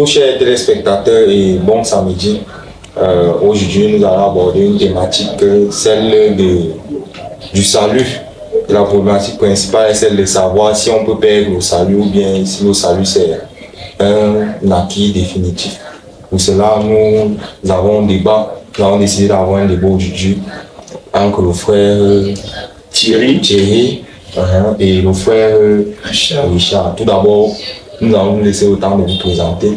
Chers téléspectateurs et bon samedi, aujourd'hui nous allons aborder une thématique, celle du salut. Et la problématique principale est celle de savoir si on peut perdre le salut ou bien si le salut c'est un acquis définitif. Pour cela, nous avons un débat, nous avons décidé d'avoir un débat aujourd'hui entre le frère Thierry et le frère Richard. Tout d'abord, nous allons nous laisser le temps de vous présenter.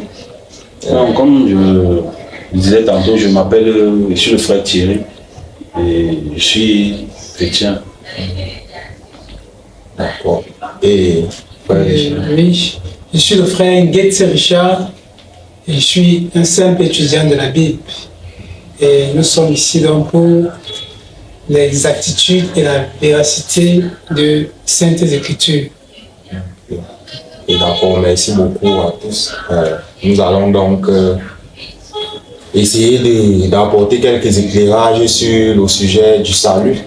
Non, comme je disais tantôt, je m'appelle, je suis le frère Thierry et je suis chrétien. D'accord. Et frère Richard. Oui, je suis le frère Nguetse Richard et je suis un simple étudiant de la Bible. Et nous sommes ici donc pour l'exactitude et la véracité de Saintes Écritures. Et d'accord, merci beaucoup à tous. Nous allons donc essayer d'apporter quelques éclairages sur le sujet du salut,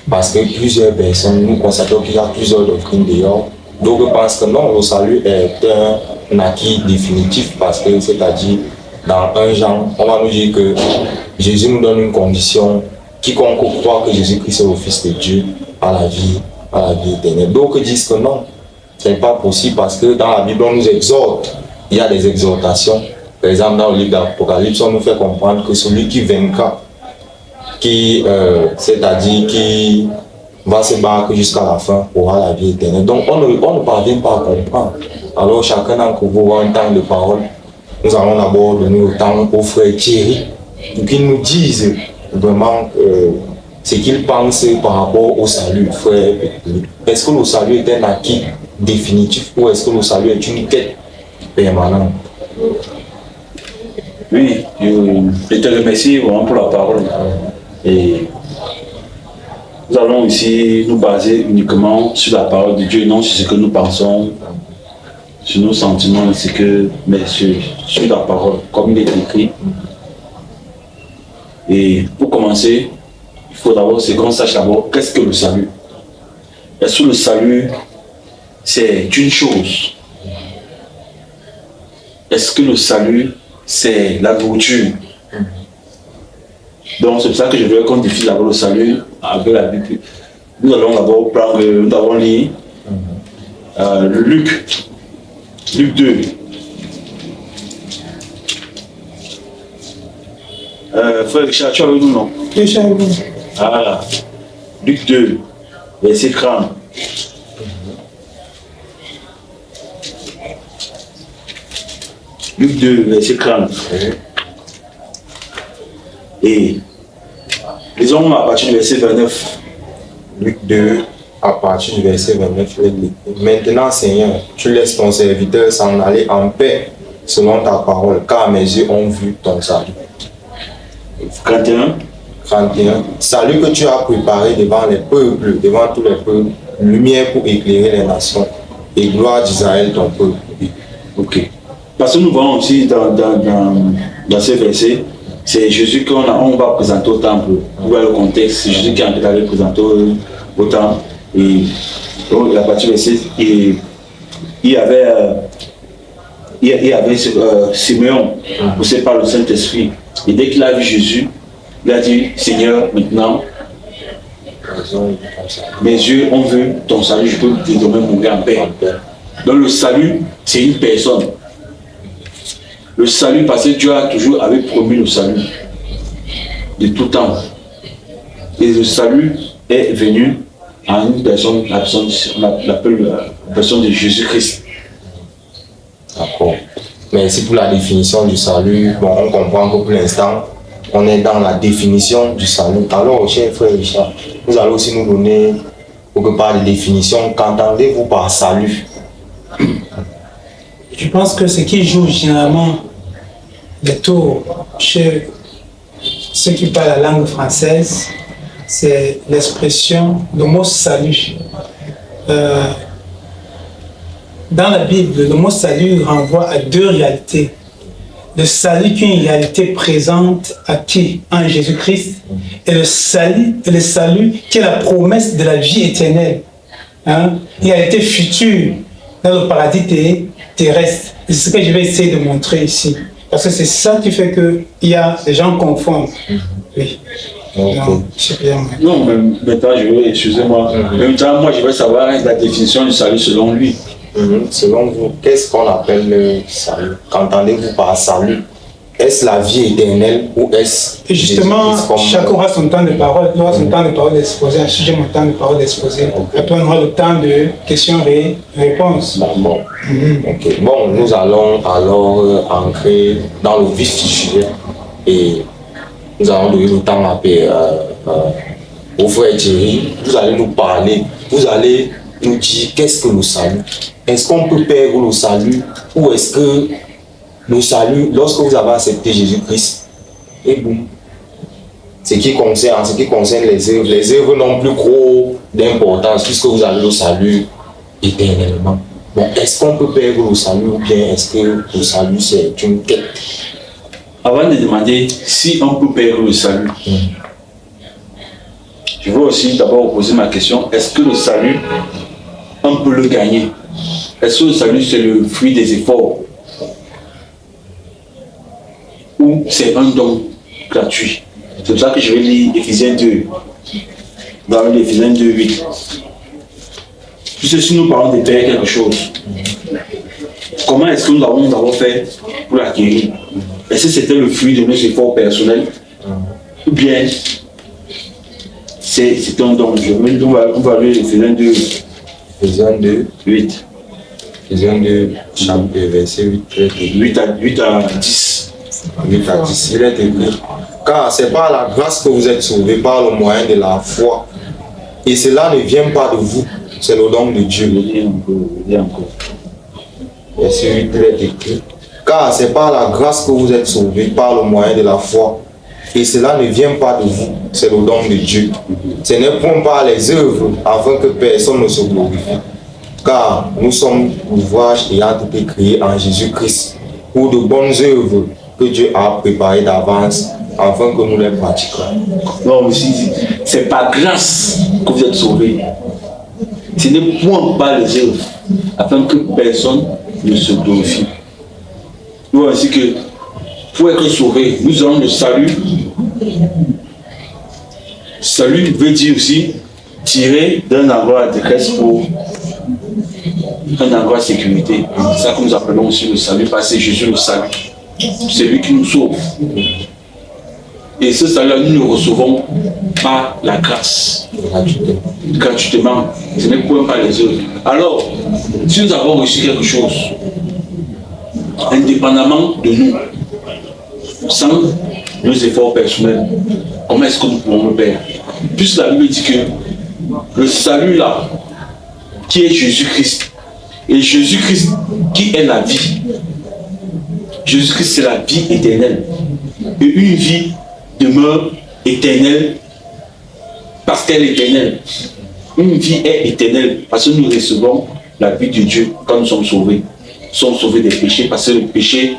parce que plusieurs personnes, nous constatons qu'il y a plusieurs doctrines dehors. D'autres pensent que non, le salut est un acquis définitif, parce que, c'est-à-dire, dans 1 Jean, on va nous dire que Jésus nous donne une condition: quiconque croit que Jésus-Christ est le Fils de Dieu a la vie éternelle. D'autres disent que non, ce n'est pas possible, parce que dans la Bible, on nous exhorte, il y a des exhortations. Par exemple, dans le livre d'Apocalypse, on nous fait comprendre que celui qui vaincra, c'est-à-dire qui va se battre jusqu'à la fin, aura la vie éternelle. Donc, on ne parvient pas à comprendre. Alors, chacun d'entre vous a un temps de parole. Nous allons d'abord donner le temps au frère Thierry pour qu'il nous dise vraiment ce qu'il pense par rapport au salut, frère. Est-ce que le salut est un acquis définitif ou est-ce que le salut est une quête permanente? Oui, je te remercie vraiment pour la parole. Et nous allons ici nous baser uniquement sur la parole de Dieu, non sur ce que nous pensons, sur nos sentiments, mais sur la parole, comme il est écrit. Et pour commencer, il faut d'abord qu'on sache d'abord qu'est-ce que le salut. Est-ce que le salut, c'est une chose? Est-ce que le salut, c'est la nourriture? Donc c'est pour ça que je veux qu'on définisse d'abord le salut avec la Bible. Nous allons d'abord prendre, nous avons lu Luc 2. Frère Richard, tu as vu nous, non? Ah, Luc 2, verset 30. Luc 2, verset 30. Et lisons à partir du verset 29. Luc 2, à partir du verset 29. Maintenant, Seigneur, tu laisses ton serviteur s'en aller en paix selon ta parole, car mes yeux ont vu ton salut. 31. Salut que tu as préparé devant les peuples, devant tous les peuples, lumière pour éclairer les nations, et gloire d'Israël ton peuple. Ok. Parce que nous voyons aussi dans ces versets, c'est Jésus qu'on va présenter au temple. Vous voyez le contexte, c'est Jésus qui est en train de présenter au temple. Et donc, à partir du verset, il y avait Simeon, poussé par le Saint-Esprit. Et dès qu'il a vu Jésus, il a dit: Seigneur, maintenant, mes yeux ont vu ton salut, je peux désormais mourir en paix. Donc le salut, c'est une personne. Le salut, parce que Dieu a toujours avait promis le salut de tout temps. Et le salut est venu à une personne, on l'appelle la personne de Jésus-Christ. D'accord. Merci pour la définition du salut. Bon, on comprend que pour l'instant, on est dans la définition du salut. Alors, cher frère Richard, vous allez aussi nous donner quelque part de définition. Qu'entendez-vous par salut? Je pense que ce qui joue généralement le tour chez ceux qui parlent la langue française, c'est l'expression, le mot salut. Dans la Bible, le mot salut renvoie à deux réalités. Le salut qui est une réalité présente à qui? En Jésus-Christ. Et le salut qui est la promesse de la vie éternelle. Une réalité future dans le paradis terrestre. C'est ce que je vais essayer de montrer ici. Parce que c'est ça qui fait qu'il y a des gens confondent. Oui. Ok. Non, c'est bien. Non, mais maintenant, excusez-moi. Maintenant, moi, je veux savoir la définition du salut selon lui. Selon vous, qu'est-ce qu'on appelle le salut? Qu'entendez-vous par salut? Est-ce la vie éternelle ou est-ce... Et justement, chacun aura son temps de parole, aura son temps de parole d'exposer, un sujet, mon temps de parole d'exposer. Après, on aura le temps de questions-réponses. Bon. Ok. Bon, nous allons alors entrer dans le vif du sujet et nous allons donner le temps au frère Thierry. Vous allez nous parler, vous allez nous dire qu'est-ce que le salut? Est-ce qu'on peut perdre le salut ou est-ce que le salut, lorsque vous avez accepté Jésus-Christ, et boum, ce qui concerne les œuvres n'ont plus gros d'importance puisque vous avez le salut éternellement. Bon, est-ce qu'on peut perdre le salut ou bien est-ce que le salut c'est une quête? Avant de demander si on peut perdre le salut, je veux aussi d'abord poser ma question. Est-ce que le salut, on peut le gagner? Est-ce que le salut c'est le fruit des efforts? Ou c'est un don gratuit? C'est pour ça que je vais lire Éphésiens 2. Dans Éphésiens 2, 8. Puisque si nous parlons de perdre quelque chose, comment est-ce que nous avons fait pour l'acquérir? Est-ce que c'était le fruit de nos efforts personnels? Ou bien c'est un don? On va lire Éphésiens 2. Éphésiens 2, 8. Éphésiens 2, chapitre verset 8. 8 à 10. 8 à 10, il est écrit. Car c'est par la grâce que vous êtes sauvés par le moyen de la foi. Et cela ne vient pas de vous, c'est le don de Dieu. Verset 8, il est écrit. Car c'est par la grâce que vous êtes sauvés par le moyen de la foi. Et cela ne vient pas de vous, c'est le don de Dieu. Ce n'est point par les œuvres, afin que personne ne se glorifie. Car nous sommes l'ouvrage ayant été créé en Jésus-Christ, pour de bonnes œuvres que Dieu a préparées d'avance, afin que nous les pratiquions. Non, c'est par grâce que vous êtes sauvés. Ce n'est point par les œuvres, afin que personne ne se glorifie. Nous voyons ainsi que pour être sauvé, nous avons le salut. Salut veut dire aussi tirer d'un endroit de détresse pour un endroit de sécurité. C'est ça que nous appelons aussi le salut, parce que c'est Jésus le salut. C'est lui qui nous sauve. Et ce salut, nous le recevons par la grâce. Gratuitement. Ce n'est point par les œuvres. Alors, si nous avons reçu quelque chose, indépendamment de nous, sans nos efforts personnels, comment est-ce que nous pouvons le perdre? Puisque la Bible dit que le salut là, qui est Jésus-Christ, et Jésus-Christ qui est la vie. Jésus-Christ c'est la vie éternelle. Et une vie demeure éternelle parce qu'elle est éternelle. Une vie est éternelle parce que nous recevons la vie de Dieu quand nous sommes sauvés. Nous sommes sauvés des péchés parce que le péché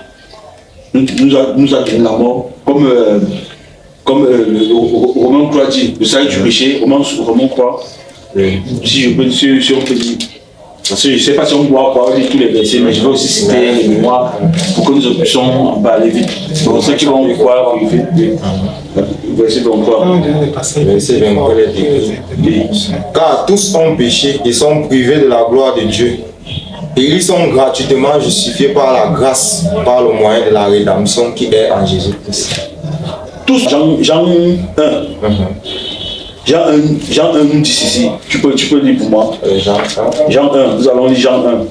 nous a donné la mort. Comme Romain 3 dit, le salut du péché, Romain 3, si on peut dire. Parce que je ne sais pas si on doit parler tous les versets, mais je vais aussi citer les mémoires pour que nous puissions aller vite. Donc ceux qui vont croire, verset 23. Verset 23, car tous ont péché et sont privés de la gloire de Dieu. Et ils sont gratuitement justifiés par la grâce, par le moyen de la rédemption qui est en Jésus-Christ. Tous, Jean 1. Jean 1 nous dit ici. Tu peux lire pour moi. Jean 1. Nous allons lire Jean 1.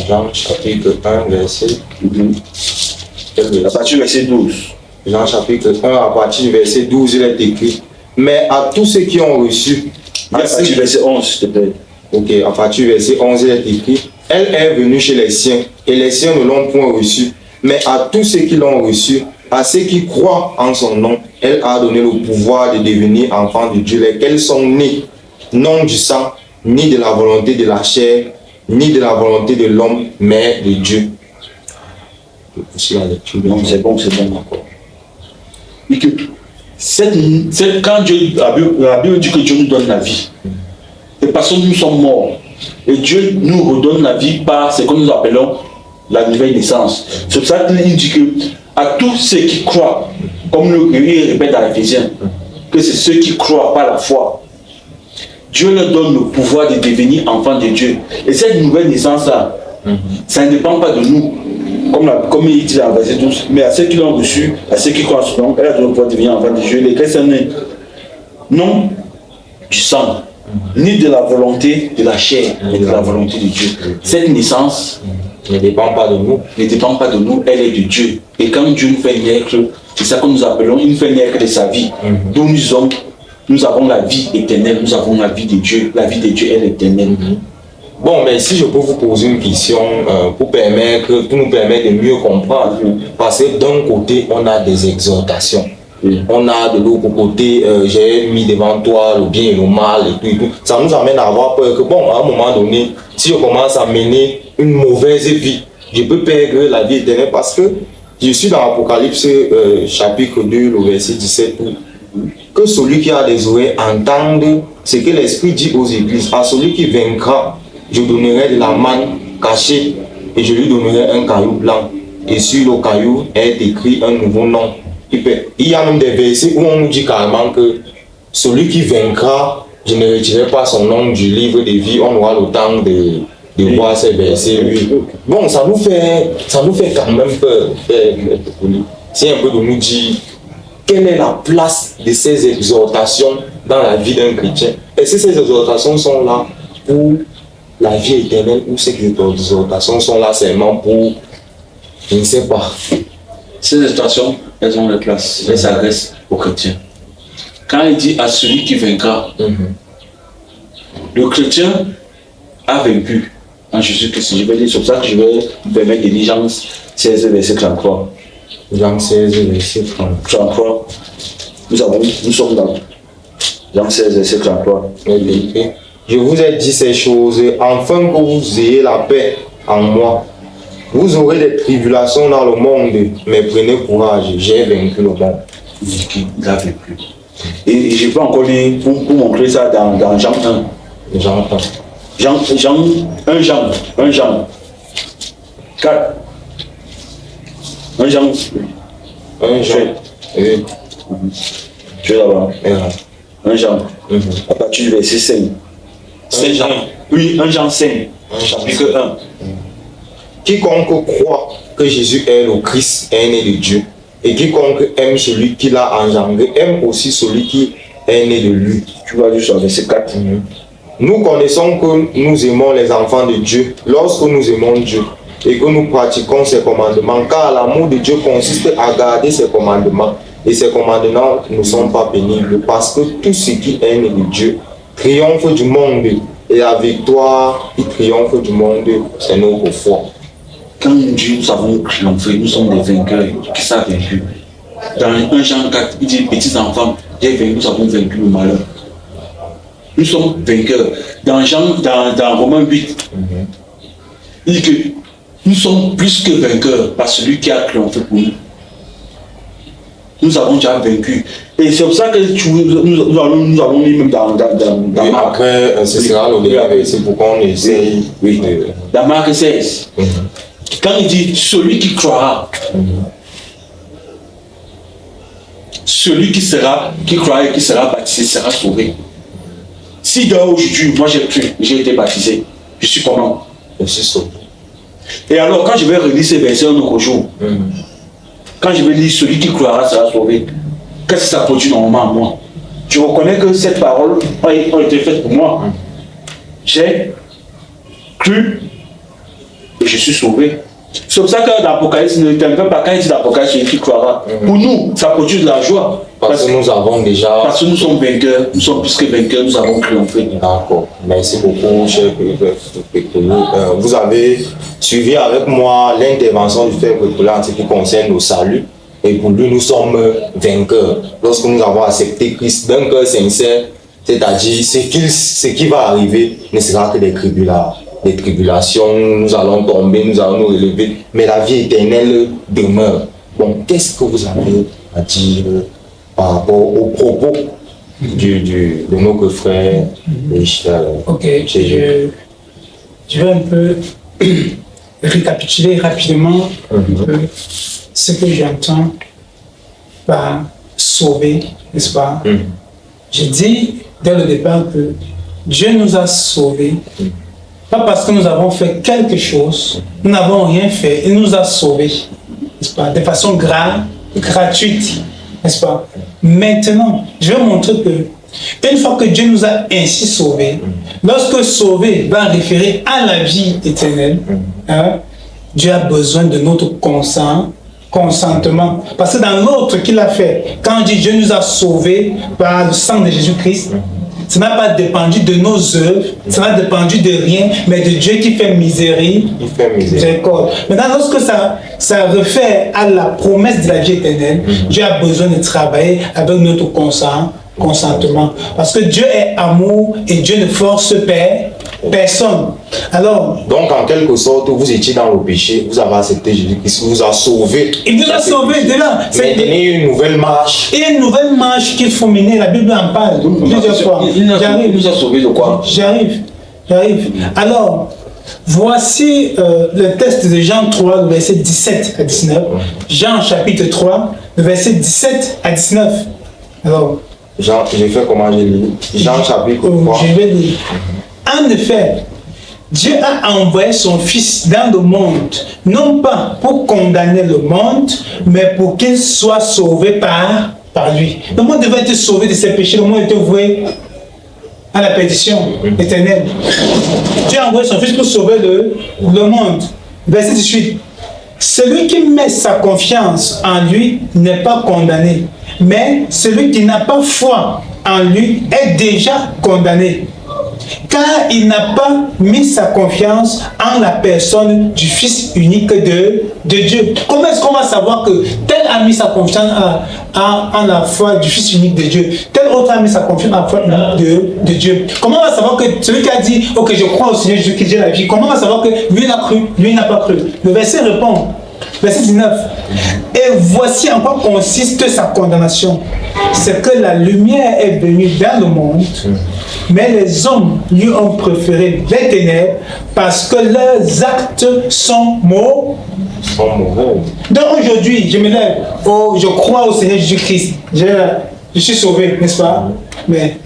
Jean chapitre 1, verset. À partir du verset 12. Jean chapitre 1, à partir du verset 12, il est écrit. Mais à tous ceux qui ont reçu. À partir du verset 11, s'il te plaît. Ok, à partir du verset 11, il est écrit. Elle est venue chez les siens, et les siens ne l'ont point reçue. Mais à tous ceux qui l'ont reçue, à ceux qui croient en son nom, elle a donné le pouvoir de devenir enfants de Dieu, lesquels sont nés, non du sang, ni de la volonté de la chair, ni de la volonté de l'homme, mais de Dieu. Non, c'est bon encore. Et que quand Dieu, la Bible dit que Dieu nous donne la vie, Et parce que nous sommes morts. Et Dieu nous redonne la vie par ce que nous appelons la nouvelle naissance. C'est pour ça qu'il dit que à tous ceux qui croient, comme il répète dans Éphésiens, que c'est ceux qui croient par la foi. Dieu leur donne le pouvoir de devenir enfants de Dieu. Et cette nouvelle naissance-là, ça ne dépend pas de nous. Comme il dit dans le verset 12, mais à ceux qui l'ont reçu, à ceux qui croient en son nom, elle a donné le pouvoir de devenir enfants de Dieu. Les chrétiens, non du sang, ni de la volonté de la chair, mais de la volonté de Dieu. Cette naissance ne dépend pas de nous. Ne dépend pas de nous, elle est de Dieu. Et quand Dieu nous fait naître, c'est ça que nous appelons, il nous fait naître de sa vie. D'où nous avons la vie éternelle, nous avons la vie de Dieu. La vie de Dieu, elle est éternelle. Bon, mais si je peux vous poser une question pour nous permettre de mieux comprendre, parce que d'un côté, on a des exhortations. On a de l'autre côté, j'ai mis devant toi le bien et le mal et tout. Ça nous amène à avoir peur que, bon, à un moment donné, si je commence à mener une mauvaise vie, je peux perdre la vie éternelle parce que je suis dans l'Apocalypse chapitre 2, le verset 17, que celui qui a des oreilles entende ce que l'Esprit dit aux églises. À celui qui vaincra, je donnerai de la manne cachée et je lui donnerai un caillou blanc. Et sur le caillou est écrit un nouveau nom. Il y a même des versets où on nous dit carrément que celui qui vaincra, je ne retirerai pas son nom du livre de vie. On aura le temps de voir ces versets. Bon, ça nous fait quand même peur. C'est un peu de nous dire quelle est la place de ces exhortations dans la vie d'un chrétien. Est-ce que ces exhortations sont là pour la vie éternelle ou ces exhortations sont là seulement pour, je ne sais pas. Ces exhortations, elles ont leur place, elles s'adressent aux chrétiens. Quand il dit à celui qui vaincra, le chrétien a vaincu en Jésus-Christ. Je vais dire, c'est pour ça que je vais vous permettre de lire Jean 16, verset 33. Jean 16, verset 33. Nous sommes dans Jean 16, verset 33. Je vous ai dit ces choses afin que vous ayez la paix en moi. Vous aurez des tribulations dans le monde, mais prenez courage, j'ai vaincu le monde. Il a vaincu. Et je peux encore lire pour montrer ça dans Jean 1. Jean 1 Jean 4. 1 Jean. Tu es là-bas. 1 Jean. À partir du verset 5. 5 Jean. Oui, 1 Jean 5. Chapitre 1. Quiconque croit que Jésus est le Christ est né de Dieu. Et quiconque aime celui qui l'a engendré aime aussi celui qui est né de lui. Tu vas juste sur verset 4. Nous connaissons que nous aimons les enfants de Dieu lorsque nous aimons Dieu et que nous pratiquons ses commandements, car l'amour de Dieu consiste à garder ses commandements. Et ces commandements ne sont pas pénibles parce que tout ce qui est né de Dieu triomphe du monde. Et la victoire qui triomphe du monde, c'est notre foi. Quand nous avons triomphé, nous sommes des vainqueurs. Qui s'est vaincu? Dans 1 Jean 4, il dit, petits enfants, nous avons vaincu le malheur. Nous sommes vainqueurs. Dans Romains 8, il dit que nous sommes plus que vainqueurs par celui qui a triomphé pour nous. Nous avons déjà vaincu. Et c'est pour ça que nous allons lire même dans Marc. Après, ce sera le dernier, c'est pour qu'on essaye. Oui. Dans Marc 16. Quand il dit celui qui croira, celui qui croira et qui sera baptisé sera sauvé. Si aujourd'hui, moi j'ai cru, j'ai été baptisé, je suis comment? Je suis sauvé. Et alors, quand je vais relire ces versets un autre jour, quand je vais lire celui qui croira sera sauvé, qu'est-ce que ça produit normalement en moi? Je reconnais que cette parole a été faite pour moi. J'ai cru et je suis sauvé. C'est pour ça que l'Apocalypse ne t'inquiète pas quand il dit l'Apocalypse, celui qui croira. Pour nous, ça produit de la joie. Parce que nous avons déjà... Parce que nous sommes vainqueurs, nous sommes plus que vainqueurs, nous avons triomphé. D'accord. Merci beaucoup, cher Pécolou. Vous avez suivi avec moi l'intervention du frère Pécolou en ce qui concerne le salut. Et pour lui, nous sommes vainqueurs. Lorsque nous avons accepté Christ d'un cœur sincère, c'est-à-dire ce qui va arriver ne sera que des tribulations, nous allons tomber, nous allons nous relever, mais la vie éternelle demeure. Bon, qu'est-ce que vous avez à dire par rapport aux propos de notre frère. Ok, je vais un peu récapituler rapidement un peu ce que j'entends par sauver, n'est-ce pas? J'ai dit dès le départ que Dieu nous a sauvés, pas parce que nous avons fait quelque chose, nous n'avons rien fait, il nous a sauvés, n'est-ce pas? De façon gratuite, n'est-ce pas? Maintenant, je vais montrer que une fois que Dieu nous a ainsi sauvés, lorsque sauver va référer à la vie éternelle, hein, Dieu a besoin de notre consentement. Parce que dans l'autre qu'il a fait, quand on dit Dieu nous a sauvés par le sang de Jésus-Christ, ça n'a pas dépendu de nos œuvres, ça n'a dépendu de rien, mais de Dieu qui fait miséricorde. Maintenant, lorsque ça réfère à la promesse de la vie éternelle, Dieu a besoin de travailler avec notre consentement. Parce que Dieu est amour et Dieu ne force personne. Alors, donc, en quelque sorte, vous étiez dans le péché, vous avez accepté Jésus-Christ, vous a sauvé. Il vous a sauvé de là. C'est une nouvelle marche. Et une nouvelle marche qu'il faut mener, la Bible en parle plusieurs fois. Il nous a sauvé de quoi? J'arrive. Alors, voici le texte de Jean 3, le verset 17 à 19. Jean chapitre 3, le verset 17 à 19. Alors, Jean, j'ai fait comment j'ai lu. Jean chapitre 3. Je vais lire. En effet, Dieu a envoyé son Fils dans le monde, non pas pour condamner le monde, mais pour qu'il soit sauvé par lui. Le monde devait être sauvé de ses péchés, le monde était voué à la perdition éternelle. Dieu a envoyé son Fils pour sauver le monde. Verset 18. Celui qui met sa confiance en lui n'est pas condamné, mais celui qui n'a pas foi en lui est déjà condamné, car il n'a pas mis sa confiance en la personne du Fils unique de Dieu. Comment est-ce qu'on va savoir que tel a mis sa confiance en la foi du Fils unique de Dieu, tel autre a mis sa confiance en la foi unique de Dieu? Comment on va savoir que celui qui a dit « Ok, je crois au Seigneur Jésus qui j'ai la vie », comment on va savoir que lui il a cru, lui il n'a pas cru? Le verset répond, verset 19. Et voici en quoi consiste sa condamnation. C'est que la lumière est venue dans le monde, mais les hommes lui ont préféré les ténèbres parce que leurs actes sont mauvais. Donc aujourd'hui, je me lève, je crois au Seigneur Jésus-Christ. Je suis sauvé, n'est-ce pas? Mais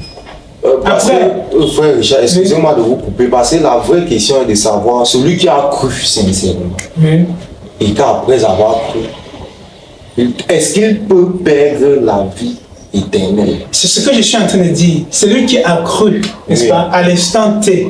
après, frère Richard, excusez-moi de vous couper, parce que la vraie question est de savoir, celui qui a cru sincèrement, et qu'après avoir cru, est-ce qu'il peut perdre la vie éternelle? C'est ce que je suis en train de dire. Celui qui a cru, n'est-ce pas, à l'instant T,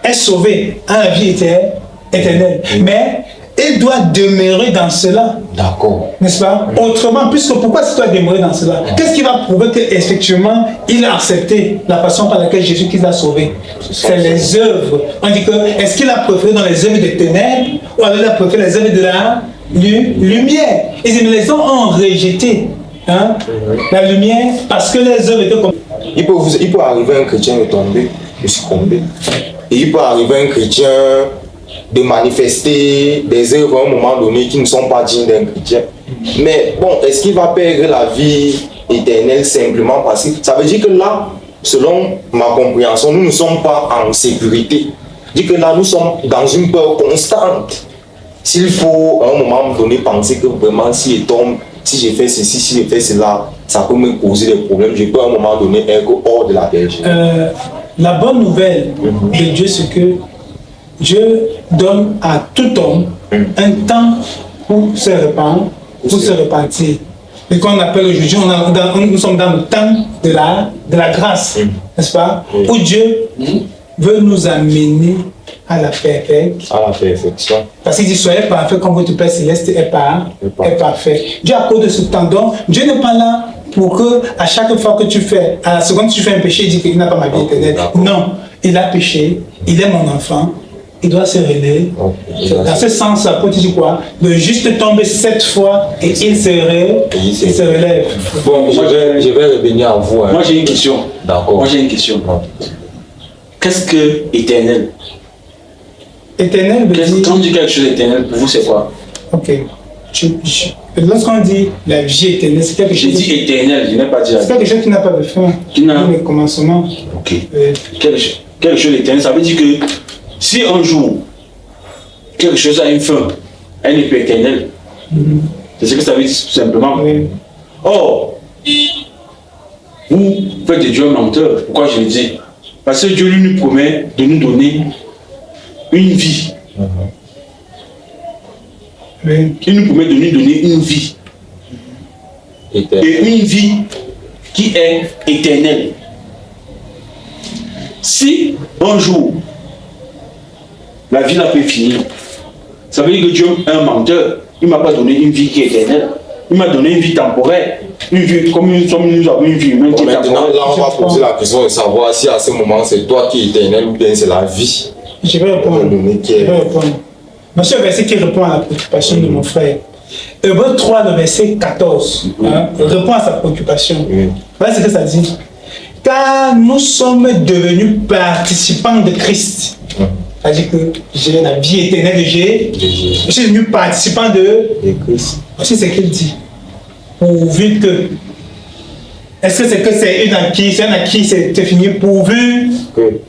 est sauvé à la vie éternelle. Mais il doit demeurer dans cela. D'accord. N'est-ce pas? Autrement, puisque pourquoi tu dois demeurer dans cela? Qu'est-ce qui va prouver qu'effectivement, il a accepté la façon par laquelle Jésus-Christ l'a sauvé? C'est les œuvres. On dit que, est-ce qu'il a préféré dans les œuvres des ténèbres ou alors il a préféré les œuvres de la lumière? Et les gens ont rejeté la lumière parce que les œuvres étaient comme... Il peut arriver un chrétien de tomber, de succomber. Et il peut arriver un chrétien de manifester des œuvres à un moment donné qui ne sont pas dignes d'un chrétien. Mais bon, est-ce qu'il va perdre la vie éternelle simplement parce que ça veut dire que là, selon ma compréhension, nous ne sommes pas en sécurité. Dit que là, nous sommes dans une peur constante. S'il faut à un moment donné penser que vraiment s'il tombe, si j'ai fait ceci, si j'ai fait cela, ça peut me causer des problèmes. Je peux à un moment donné être hors de la bergère. La bonne nouvelle de Dieu, c'est que Dieu donne à tout homme un temps pour se répandre, pour se repentir. Et qu'on appelle aujourd'hui, nous sommes dans le temps de la grâce, n'est-ce pas? Où Dieu veut nous amener à la perfection. À la perfection. Parce qu'il dit, soyez parfaits comme votre Père Céleste est parfait. Dieu accorde ce temps. Donc, Dieu n'est pas là pour que, à chaque fois que tu fais, à la seconde que tu fais un péché, il dit qu'il n'a pas ma vie éternelle. Non, il a péché, il est mon enfant, il doit se relever. Dans ce sens, ça peut dire quoi? Le juste tombe 7 fois et il se relève. Bon, je vais revenir à vous. Moi, j'ai une question. D'accord. Moi, j'ai une question. Qu'est-ce que éternel? Éternel veut dire... Quand on dit quelque chose d'éternel, pour vous, c'est quoi? Ok. Lorsqu'on dit la vie éternelle, c'est quelque J'ai chose. dit éternel, je n'ai pas dit la C'est vie. quelque chose qui n'a pas de fin. Qui n'a- Ni de commencement. Ok. Quelque chose d'éternel, ça veut dire que si un jour, quelque chose a une fin, elle n'est plus éternelle. C'est ce que ça veut dire tout simplement. Oui. Or, vous faites de Dieu un menteur. Pourquoi je le dis? Parce que Dieu lui nous promet de nous donner une vie. Oui. Il nous promet de nous donner une vie. Éternel. Et une vie qui est éternelle. Si un jour la vie n'a pas fini, ça veut dire que Dieu est un menteur. Il ne m'a pas donné une vie qui est éternelle. Il m'a donné une vie temporaire. Une vie comme nous avons une vie humaine qui est Maintenant, temporaire. là, on va poser la question de savoir si à ce moment c'est toi qui es éternel ou bien c'est la vie. Je vais répondre. Qui Je est- vais répondre. Voici un verset qui répond à la préoccupation de mon frère. Hébreux 3, le verset 14, répond à sa préoccupation. Oui. Voilà ce que ça dit. Car nous sommes devenus participants de Christ. C'est-à-dire que j'ai la vie éternelle de Jésus. Je suis devenu participant de Et Christ. Voici ce qu'il dit. Pourvu que. Est-ce que c'est un acquis? C'est un acquis, c'est fini. Pourvu Que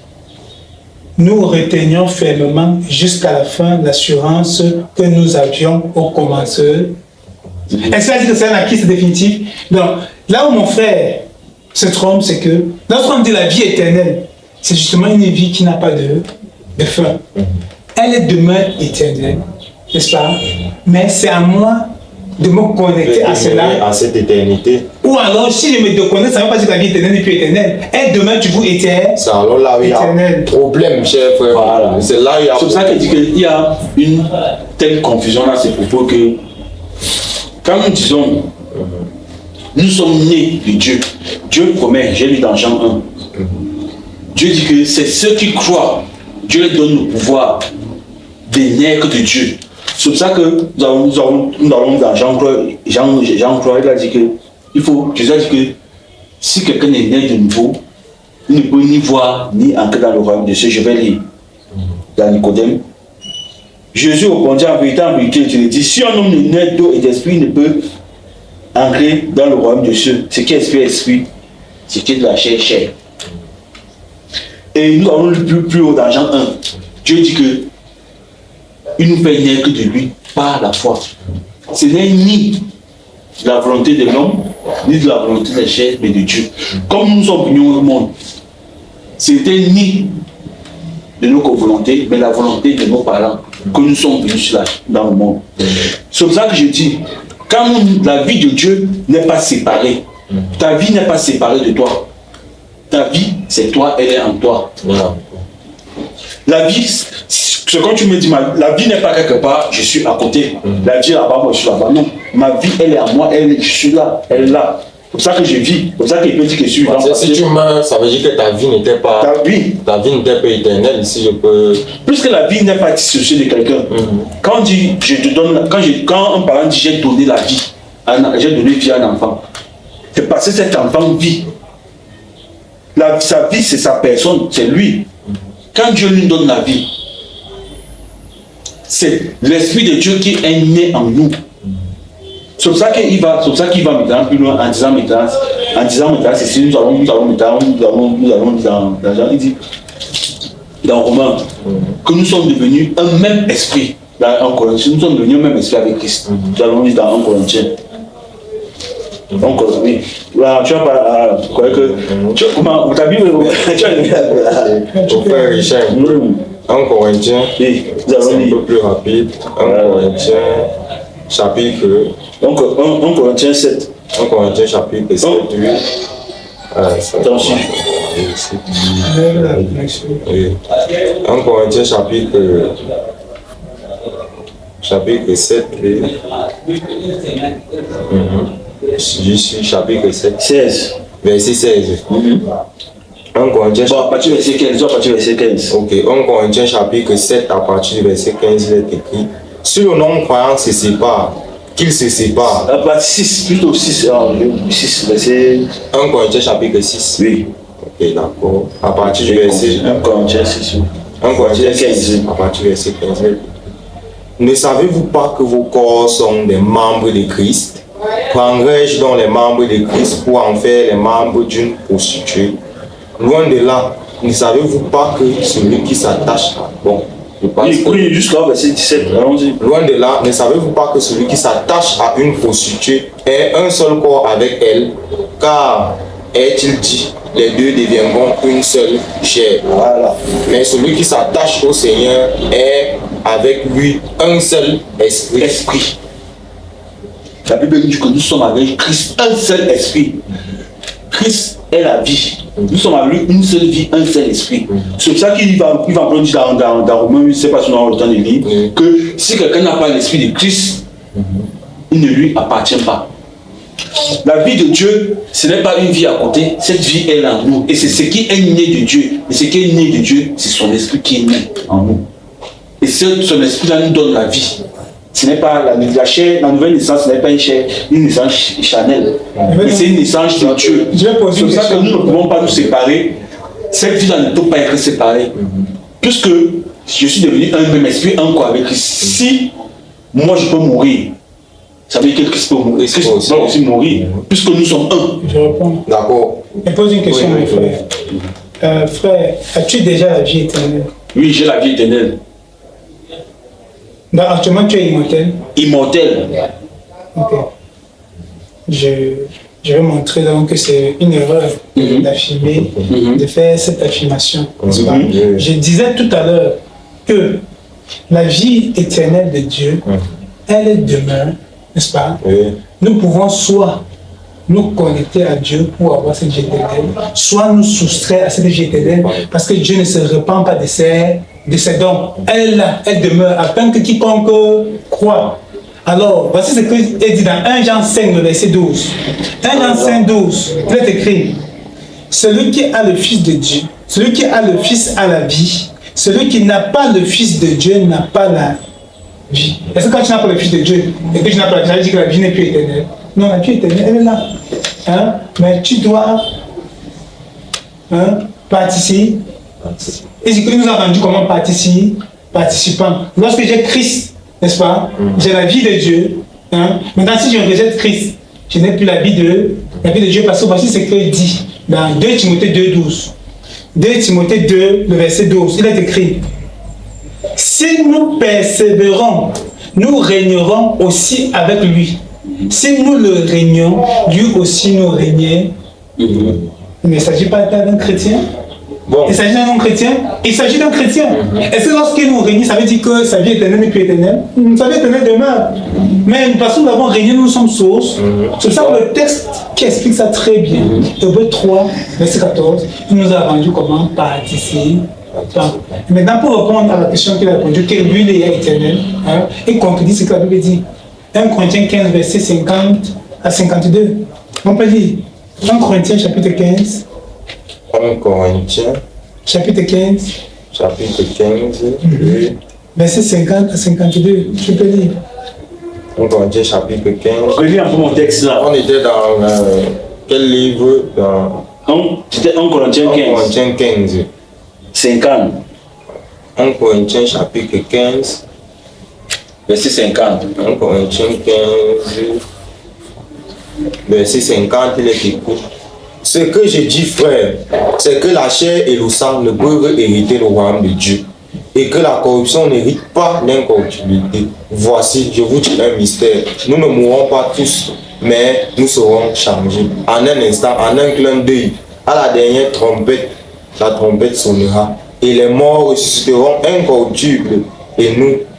nous retenions fermement jusqu'à la fin l'assurance que nous avions au commencement. Est-ce que ça dit que c'est un acquis, c'est définitif? Donc, là où mon frère se trompe, c'est que lorsqu'on dit la vie éternelle, c'est justement une vie qui n'a pas de fin. Elle demeure éternelle, n'est-ce pas? Mais c'est à moi de me connecter à cela. à cette éternité. Ou alors, si je me déconnecte, ça ne veut pas dire que la vie éternelle n'est plus éternelle. Elle demeure toujours éternelle. C'est alors là où il y a Éternel. problème, cher frère. Voilà. C'est là où il y a C'est pour ça qu'il dit qu'il y a une telle confusion dans ces propos que quand nous disons nous sommes nés de Dieu, Dieu promet, j'ai lu dans Jean 1, Dieu dit que c'est ceux qui croient, Dieu leur donne le pouvoir des naître de Dieu. C'est pour ça que nous allons dans Jean 3, il a dit que Jésus a dit que si quelqu'un est né de nouveau, il ne peut ni voir ni entrer dans le royaume de Dieu. Je vais lire dans Nicodème. Jésus répondit en vérité, je le dis, si un homme est né d'eau et d'esprit, il ne peut entrer dans le royaume de Dieu. Ce qui est esprit, esprit. Ce qui est de la chair, chair. Et nous allons le plus haut dans Jean 1. Dieu dit que il nous fait naître de lui par la foi. Ce n'est ni de la volonté de l'homme, ni de la volonté de la chair, mais de Dieu. Comme nous sommes venus au monde, c'était ni de nos volontés, mais la volonté de nos parents que nous sommes venus dans le monde. C'est pour ça que je dis, quand la vie de Dieu n'est pas séparée, ta vie n'est pas séparée de toi. Ta vie, c'est toi, elle est en toi. Voilà. La vie, ce que tu me dis, la vie n'est pas quelque part, je suis à côté. La vie est là-bas, moi je suis là-bas. Non, ma vie, elle est à moi, je suis là, elle est là. C'est pour ça que je vis, c'est pour ça qu'il peut dire que je suis là. Parce que si tu meurs, ça veut dire que ta vie n'était pas. Ta vie, Ta vie n'était pas éternelle, si je peux. puisque la vie n'est pas dissociée de quelqu'un. Quand on dit, je te donne, quand un parent dit j'ai donné la vie, j'ai donné vie à un enfant, c'est parce que cet enfant vit. Sa vie, c'est sa personne, c'est lui. Quand Dieu lui donne la vie, c'est l'Esprit de Dieu qui est né en nous. C'est pour ça qu'il va maintenant plus loin en disant maintenant, c'est si nous allons dans il dit dans Romains que nous sommes devenus un même esprit. Dans 1 Corinthiens, nous sommes devenus un même esprit avec Christ. Nous allons lire dans 1 Corinthiens. Donc, oui. Voilà, tu vas pas croire que. Comment ta Bible. Mon frère Richard, 1 Corinthiens, Oui, nous c'est allons un lire. peu plus rapide. 1 Corinthiens, chapitre. Donc, 1 Corinthiens 7. 1 Corinthiens, chapitre 7, 8. Attention. Oui. 1 Corinthiens, chapitre 7, et. Je suis chapitre 7, 16. verset 16. 1 Corinthiens, Bon, à partir du verset 15. À partir du verset 15. ok, 1 Corinthiens chapitre 7 à partir du verset 15, il est écrit: si le non-croyant se sépare, qu'il se sépare. À partir 6, plutôt 6, 6, verset. 1 Corinthiens chapitre 6. Oui. Ok, d'accord. À partir du verset 1 Corinthiens 6. 1 Corinthiens 15. 6, à partir du verset 15. ne savez-vous pas que vos corps sont des membres de Christ? Prendrais-je donc les membres de Christ pour en faire les membres d'une prostituée? Loin de là, ne savez-vous pas que celui qui s'attache à... Bon, je pense oui, jusqu'au verset 17, allons-y. Loin de là, ne savez-vous pas que celui qui s'attache à une prostituée est un seul corps avec elle? Car, est-il dit, les deux deviendront une seule chair. Voilà. Mais celui qui s'attache au Seigneur est avec lui un seul esprit. La Bible dit que nous sommes avec Christ, un seul esprit. Christ est la vie. Nous sommes avec lui, une seule vie, un seul esprit. C'est pour ça qu'il va prendre dans Romains, je ne sais pas si on aura le temps de lire, que si quelqu'un n'a pas l'esprit de Christ, il ne lui appartient pas. La vie de Dieu, ce n'est pas une vie à côté, cette vie est en nous. Et c'est ce qui est né de Dieu. Et ce qui est né de Dieu, c'est son esprit qui est né en nous. Et son esprit-là nous donne la vie. Ce n'est pas la chair, la nouvelle naissance, ce n'est pas une naissance charnelle. Mais c'est une naissance de Dieu. C'est pour ça que nous ne pouvons pas nous séparer. Cette vie-là ne peut pas être séparée. Puisque je suis devenu un même esprit, un corps avec Christ. Si moi je peux mourir, ça veut dire que Christ peut mourir. Christ peut aussi mourir, puisque nous sommes un. Je réponds. D'accord. Je pose une question, mon frère. Frère, as-tu déjà la vie éternelle? Oui, j'ai la vie éternelle. Donc, actuellement, tu es immortel? Immortel. Ok. Je vais montrer donc que c'est une erreur d'affirmer, de faire cette affirmation. Je disais tout à l'heure que la vie éternelle de Dieu, elle demeure, n'est-ce pas? Nous pouvons soit nous connecter à Dieu pour avoir cette vie éternelle, soit nous soustraire à cette vie éternelle parce que Dieu ne se repent pas de ses dons. Elle demeure à peine que quiconque croit. Alors, voici ce que est dit dans 1 Jean 5, le verset 12. 1 Jean 5, 12, il est écrit: celui qui a le Fils de Dieu, celui qui a le Fils a la vie, celui qui n'a pas le Fils de Dieu n'a pas la vie. Est-ce que quand tu n'as pas le Fils de Dieu et que tu n'as pas la vie, ça veut dire que la vie n'est plus éternelle? Non, la vie éternelle, elle est là. Hein? Mais tu dois participer. Et c'est que nous avons rendu comment participant. Lorsque j'ai Christ, n'est-ce pas? J'ai la vie de Dieu. Hein? Maintenant, si je rejette Christ, je n'ai plus la vie de Dieu, parce que voici ce qu'il dit dans 2 Timothée 2, 12. 2 Timothée 2, le verset 12, il est écrit: si nous persévérons, nous régnerons aussi avec lui. Si nous le régnons, lui aussi nous régnait. Mais il ne s'agit pas d'un chrétien. Bon. Il s'agit d'un non-chrétien. Il s'agit d'un chrétien. Est-ce que lorsqu'il nous règne, ça veut dire que sa vie éternelle n'est plus éternelle? Sa vie éternelle demeure. Mais parce que nous avons régné, nous sommes sources. C'est ça que le texte qui explique ça très bien. Hébreux 3, verset 14, il nous a rendu comment participer. Maintenant, pour répondre à la question qu'il a répondu, que lui, il est éternel, il contredit ce que la Bible dit. 1 Corinthiens 15, verset 50 à 52. On peut lire 1 Corinthiens chapitre 15. 1 Corinthiens chapitre 15. Chapitre 15. Verset 50 à 52. Tu peux lire. 1 Corinthiens chapitre 15. Relis un peu mon texte là. On était dans quel livre? C'était 1 Corinthiens 15. 1 Corinthiens 15. 50. 1 Corinthiens chapitre 15. Verset 50. 1 Corinthiens 15. Verset 50, il est écrit: ce que je dis, frère, c'est que la chair et le sang ne peuvent hériter le royaume de Dieu, et que la corruption n'hérite pas l'incorruptibilité. Voici, je vous dis un mystère. Nous ne mourrons pas tous, mais nous serons changés. En un instant, en un clin d'œil, à la dernière trompette, la trompette sonnera, et les morts ressusciteront incorruptibles, et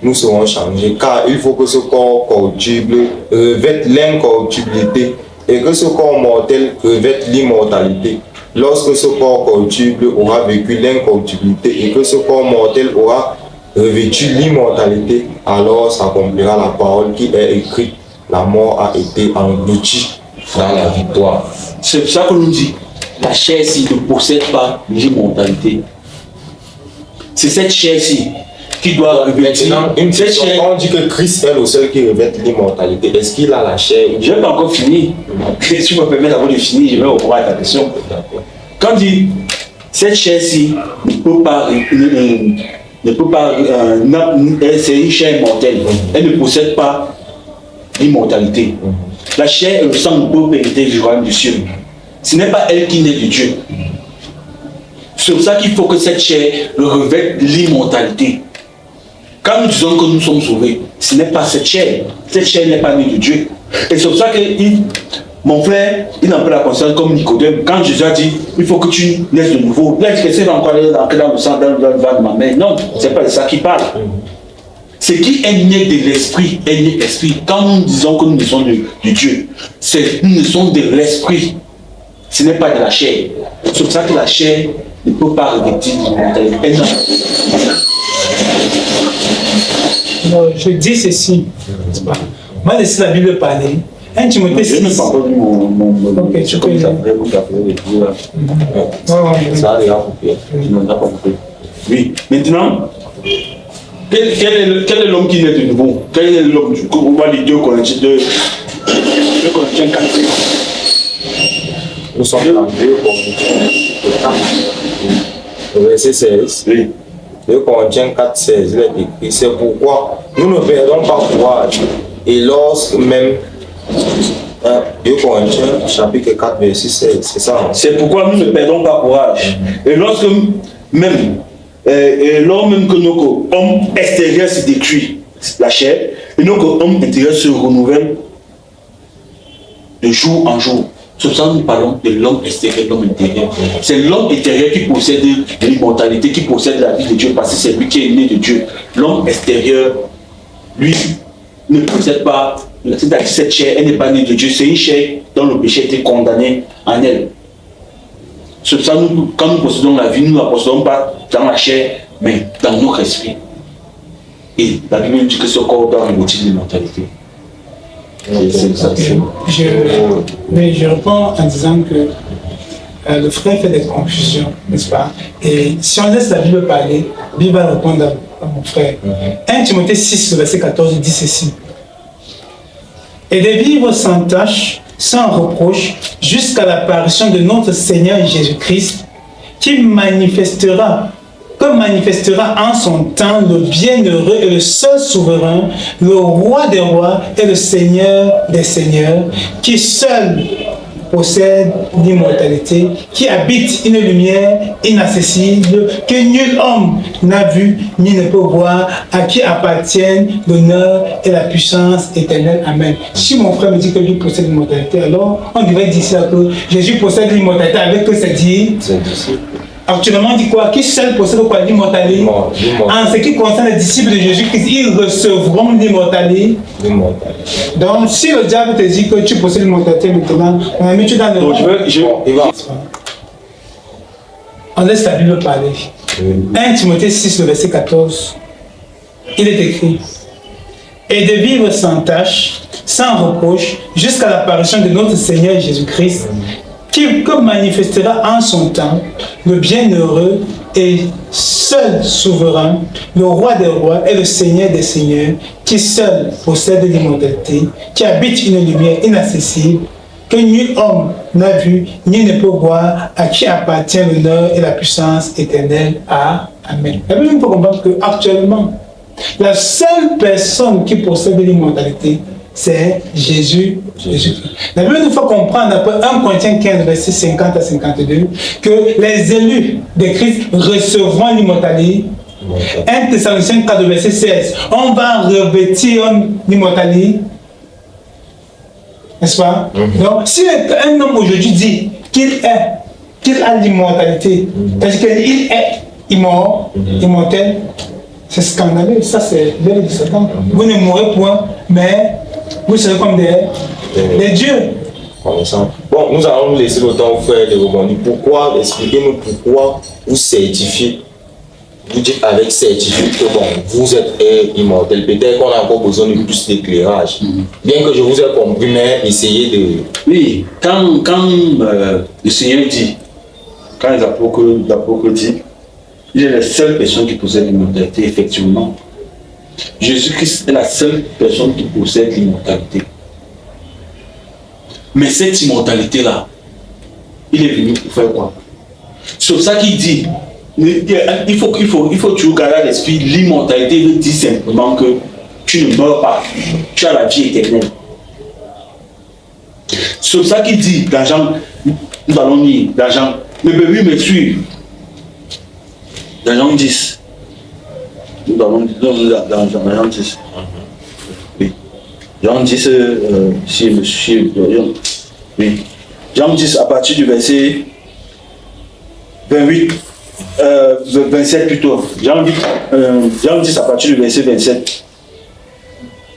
nous serons changés. Car il faut que ce corps corruptible revête l'incorruptibilité, et que ce corps mortel revête l'immortalité. Lorsque ce corps corruptible aura vécu l'incorruptibilité et que ce corps mortel aura revêtu l'immortalité, alors s'accomplira la parole qui est écrite: la mort a été engloutie dans la victoire. C'est pour ça que nous dit: la chair-ci ne possède pas l'immortalité. C'est cette chair-ci qui doit revêtir. On dit que Christ est le seul qui revête l'immortalité. Est-ce qu'il a la chair? Je n'ai pas encore fini. Si tu me permets d'abord de finir, je vais répondre à ta question. Quand on dit cette chair-ci ne peut pas ne peut pas, c'est une chair mortelle. Elle ne possède pas l'immortalité. La chair et le sang ne peuvent pénétrer du royaume du ciel. Ce n'est pas elle qui naît de Dieu. C'est pour ça qu'il faut que cette chair revête l'immortalité. Quand nous disons que nous sommes sauvés, ce n'est pas cette chair. Cette chair n'est pas née de Dieu. Et c'est pour ça que mon frère, il n'a pas la conscience comme Nicodème. Quand Jésus a dit, il faut que tu naisses de nouveau. Là, il va encore aller dans le sang, dans le ventre de ma mère. Non, ce n'est pas de ça qu'il parle. Ce qui est né de l'esprit est né de l'esprit. Quand nous disons que nous naissons de Dieu, c'est nous naissons de l'esprit. Ce n'est pas de la chair. C'est pour ça que la chair ne peut pas revêtir l'immortalité. Non, je dis ceci. Moi, laissez la Bible parler. 1 Timothée 6. Je n'ai pas entendu mon Ok, tu peux. Ça a déjà coupé. Oui, maintenant, quel est l'homme qui naît de nouveau? Quel est l'homme? On voit les 2 Corinthiens 4. Nous sommes dans 2 Corinthiens 4, verset 16. Oui. 2 Corinthiens 4, 16, il est écrit, c'est pourquoi nous ne perdons pas courage. Et lorsque même 2 Corinthiens chapitre 4, verset 16, c'est ça. C'est pourquoi nous ne perdons pas courage. Et lorsque même, lors même que nos hommes extérieurs se détruisent, la chair, et nos hommes intérieurs se renouvellent de jour en jour. C'est pour ça que nous parlons de l'homme extérieur, l'homme intérieur. C'est l'homme intérieur qui possède l'immortalité, qui possède la vie de Dieu, parce que c'est lui qui est né de Dieu. L'homme extérieur, lui, ne possède pas, c'est-à-dire que cette chair, elle n'est pas née de Dieu. C'est une chair dont le péché était condamné en elle. C'est pour ça que quand nous possédons la vie, nous ne la possédons pas dans la chair, mais dans notre esprit. Et la Bible nous dit que ce corps doit revêtir l'immortalité. Je réponds en disant que le frère fait des confusions, n'est-ce pas? Et si on laisse la Bible parler, la Bible va répondre à mon frère. 1 Timothée 6, verset 14 dit ceci. Et de vivre sans tâche, sans reproche, jusqu'à l'apparition de notre Seigneur Jésus-Christ, qui manifestera en son temps le bienheureux et le seul souverain, le roi des rois et le Seigneur des seigneurs, qui seul possède l'immortalité, qui habite une lumière inaccessible que nul homme n'a vu ni ne peut voir, à qui appartiennent l'honneur et la puissance éternelle. Amen. Si mon frère me dit que lui possède l'immortalité, alors on devrait dire ça que Jésus possède l'immortalité avec que c'est dit. Actuellement, on dit quoi? Qui seul possède quoi? L'immortalité. En ce qui concerne les disciples de Jésus-Christ, ils recevront l'immortalité. Donc, si le diable te dit que tu possèdes l'immortalité maintenant, on a mis tu dans le monde. On laisse la Bible parler. 1 Timothée 6, le verset 14, il est écrit: et de vivre sans tâche, sans reproche, jusqu'à l'apparition de notre Seigneur Jésus-Christ, qui manifestera en son temps le bienheureux et seul souverain, le roi des rois et le Seigneur des seigneurs, qui seul possède l'immortalité, qui habite une lumière inaccessible, que nul homme n'a vu, ni ne peut voir, à qui appartient l'honneur et la puissance éternelle. Amen. La Bible faut comprendre qu'actuellement, la seule personne qui possède l'immortalité, c'est Jésus. La Bible nous fait comprendre, après 1 Corinthiens 15, verset 50 à 52, que les élus de Christ recevront l'immortalité. 1 Thessaloniciens 4, verset 16, on va revêtir l'immortalité. N'est-ce pas? Donc, si un homme aujourd'hui dit qu'il a l'immortalité, c'est-à-dire qu'il est immortel, c'est scandaleux. Ça, c'est l'œuvre de Satan. Vous ne mourrez point, mais vous serez comme des dieux. Bon, nous allons nous laisser le temps au frère de rebondir. Pourquoi, expliquez-nous pourquoi vous certifiez, vous dites avec certitude que bon, vous êtes immortel. Peut-être qu'on a encore besoin de plus d'éclairage. Bien que je vous ai compris, mais essayez de... Oui, quand le Seigneur dit, quand les apôtres disent, il est la seule personne qui possède l'immortalité, effectivement. Jésus-Christ est la seule personne qui possède l'immortalité. Mais cette immortalité-là, il est venu pour faire quoi? C'est pour ça qu'il dit, Il faut toujours garder à l'esprit l'immortalité veut dire simplement que tu ne meurs pas, tu as la vie éternelle. C'est ça qu'il dit dans Jean, nous allons lire dans Jean, le bébé me suit. Dans Jean 10. Nous allons dans Jean 10. Oui. Jean 10, si monsieur, oui. Jean 10 à partir du verset 28. 27 plutôt. Jean 10 à partir du verset 27.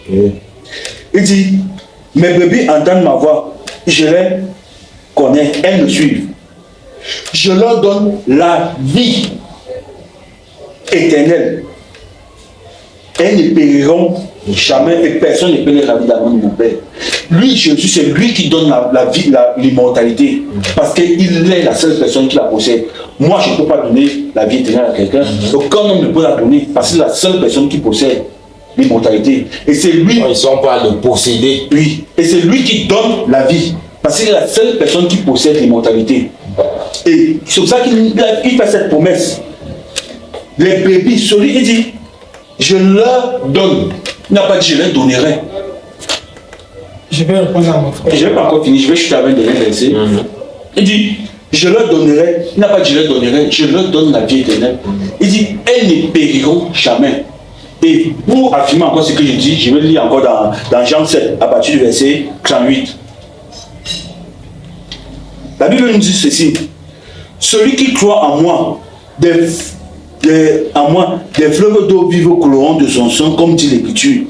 Oui. Il dit, mes bébés entendent ma voix, je les connais, elles me suivent. Je leur donne la vie éternelle. Elles ne périront jamais et personne ne peut les ravir d'amour de mon Père. Lui, Jésus, c'est lui qui donne la vie, l'immortalité. Parce qu'il est la seule personne qui la possède. Moi, je ne peux pas donner la vie éternelle à quelqu'un. Aucun homme ne peut la donner parce que c'est la seule personne qui possède l'immortalité. Et c'est lui. Ils sont pas le posséder. Oui. Et c'est lui qui donne la vie. Parce que c'est la seule personne qui possède l'immortalité. Et c'est pour ça qu'il fait cette promesse. Les bébés, celui qui dit, je leur donne. Il n'a pas dit, je leur donnerai. Je vais répondre à mon frère. Je ne vais pas encore finir, je vais chuter avec des versets. Il dit, je leur donnerai. Il n'a pas dit, je leur donnerai, je leur donne la vie éternelle. Il dit, elles ne périront jamais. Et pour affirmer encore ce que je dis, je vais lire encore dans Jean 7, à partir du verset 38. La Bible nous dit ceci. Celui qui croit en moi, des fleuves d'eau vive couleront de son sang, comme dit l'Écriture.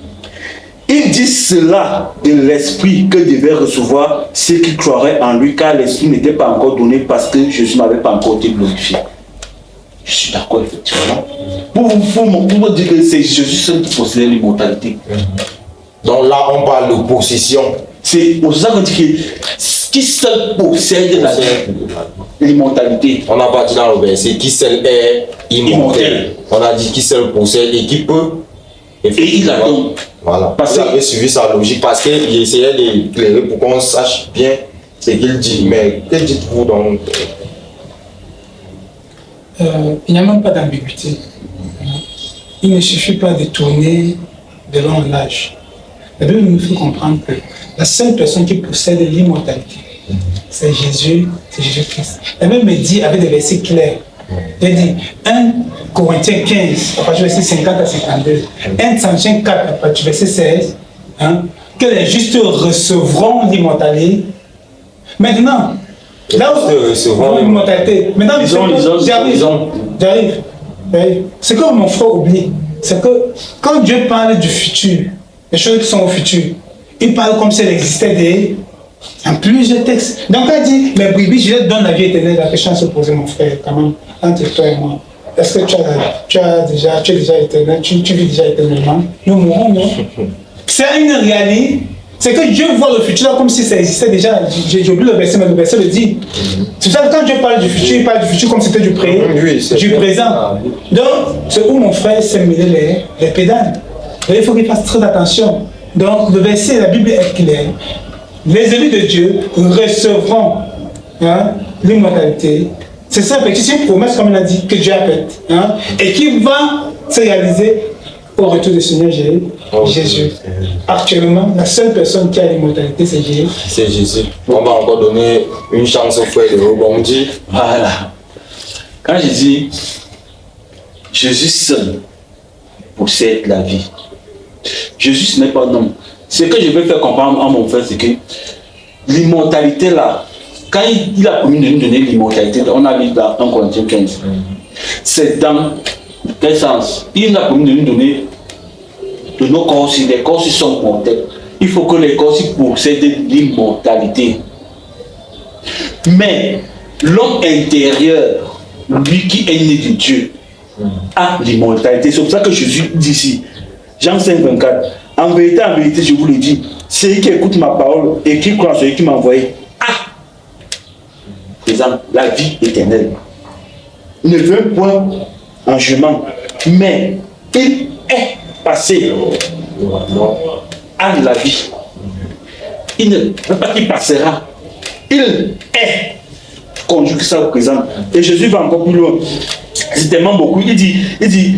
Il dit cela de l'Esprit que devaient recevoir ceux qui croiraient en lui, car l'Esprit n'était pas encore donné parce que Jésus n'avait pas encore été glorifié. Je suis d'accord, effectivement. Pour vous dire que c'est Jésus seul qui possédait l'immortalité. Donc là, on parle de possession. C'est pour ça qu'on dit que qui seul possède l'immortalité. On n'a pas dit dans le verset qui seul est immortel. On a dit qui seul possède et qui peut. Et il a donc. Voilà. Vous avez suivi sa logique parce qu'il essayait d'éclairer pour qu'on sache bien ce qu'il dit. Mais que dites-vous donc? Il n'y a même pas d'ambiguïté. Il ne suffit pas de tourner devant l'âge. La Bible nous fait comprendre que la seule personne qui possède l'immortalité, c'est Jésus-Christ. La Bible me dit avec des versets clairs. Il dit 1 Corinthiens 15, à partir du verset 50 à 52, 1 Thessaloniciens 4, à partir du verset 16, que les justes recevront l'immortalité. Maintenant, là où recevront l'immortalité, maintenant, j'arrive. Ce que mon frère oublie, c'est que quand Dieu parle du futur, les choses qui sont au futur, il parle comme si elle existait en plusieurs textes. Donc il dit, mais brebis, je leur donne la vie éternelle. La question se poser, mon frère, quand même, entre toi et moi. Est-ce que tu es déjà éternel, tu vis déjà éternellement? Nous mourrons, non? C'est une réalité. C'est que Dieu voit le futur comme si ça existait déjà. J'ai oublié le verset, mais le verset le dit. C'est ça que quand Dieu parle du futur, il parle du futur comme si c'était du présent. Donc, c'est où mon frère s'est mêlé les pédales. Il faut qu'il fasse très attention. Donc, le verset, la Bible est claire. Les élus de Dieu recevront l'immortalité. C'est ça, c'est une promesse, comme il a dit, que Dieu a faite. Et qui va se réaliser au retour du Seigneur Jésus. Actuellement, la seule personne qui a l'immortalité, c'est Jésus. C'est Jésus. On va encore donner une chance au frère de rebondir. Voilà. Quand je dis Jésus seul possède la vie. Jésus, ce n'est pas un homme. Ce que je veux faire comprendre à mon frère, c'est que l'immortalité là, quand il a promis de nous donner l'immortalité, on a lu dans 1 Corinthiens 15. C'est dans quel sens? Il a promis de nous donner de nos corps, si les corps sont mortels. Il faut que les corps possèdent l'immortalité. Mais l'homme intérieur, lui qui est né de Dieu, a l'immortalité. C'est pour ça que Jésus dit ici, Jean 5, 24, en vérité, je vous le dis, celui qui écoute ma parole et qui croit en celui qui m'a envoyé a présent la vie éternelle. Il ne veut point en jugement, mais il est passé à la vie. Il ne veut pas qu'il passera. Il est. conjugue ça au présent. Et Jésus va encore plus loin. C'est tellement beaucoup. Il dit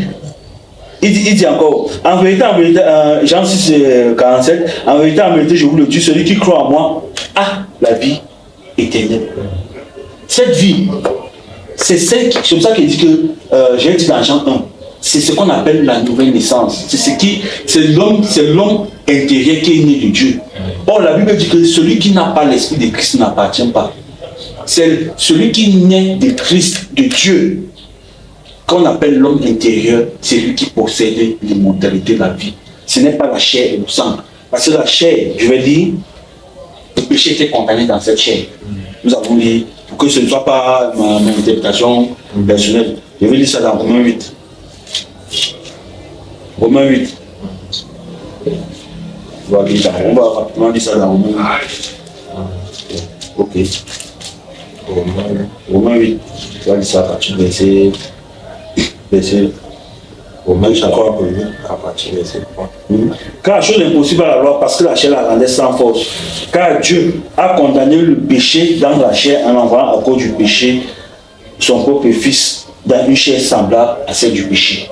encore, en vérité, Jean 6, 47, en vérité, je vous le dis, celui qui croit en moi a la vie éternelle. Cette vie, c'est comme ça qu'il dit que, j'ai dit dans Jean 1, c'est ce qu'on appelle la nouvelle naissance. C'est l'homme intérieur qui est né de Dieu. Or, la Bible dit que celui qui n'a pas l'esprit de Christ n'appartient pas. C'est celui qui naît de Christ, de Dieu, qu'on appelle l'homme intérieur, c'est lui qui possède l'immortalité de la vie. Ce n'est pas la chair et le sang. Parce que la chair, je vais dire, le péché était condamné dans cette chair. Nous avons dit, pour que ce ne soit pas ma interprétation personnelle, je vais lire ça dans Romains 8. Romains 8. On va rapidement lire ça dans Romains 8. Ok. Romains 8. On va lire ça à partir du verset. Romains chapitre 8, à partir du verset 3. Car la chose est impossible à la loi parce que la chair la rendait sans force. Car Dieu a condamné le péché dans la chair en envoyant à cause du péché son propre fils dans une chair semblable à celle du péché.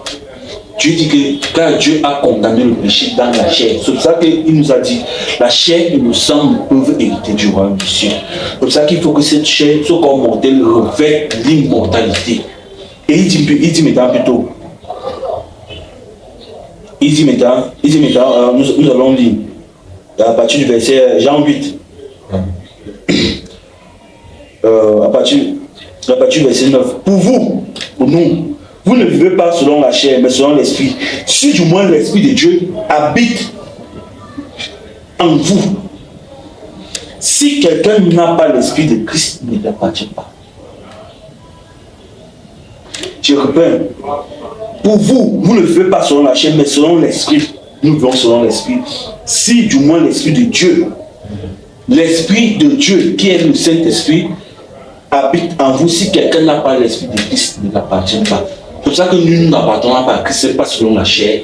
Dieu dit que car Dieu a condamné le péché dans la chair, c'est pour ça qu'il nous a dit la chair et le sang ne peuvent hériter du royaume du ciel. C'est pour ça qu'il faut que cette chair, ce corps mortel, revête l'immortalité. Et il dit maintenant plutôt, nous allons lire à partir du verset Jean 8, à partir du verset 9. Pour nous, vous ne vivez pas selon la chair, mais selon l'esprit. Si du moins l'esprit de Dieu habite en vous. Si quelqu'un n'a pas l'esprit de Christ, il ne l'appartient pas. Je répète, pour vous, vous ne vivez pas selon la chair, mais selon l'esprit. Nous vivons selon l'esprit. Si du moins l'esprit de Dieu, qui est le Saint-Esprit, habite en vous, si quelqu'un n'a pas l'esprit de Christ, il ne l'appartient pas. C'est pour ça que nous n'appartenons pas à Christ, ce n'est pas selon la chair,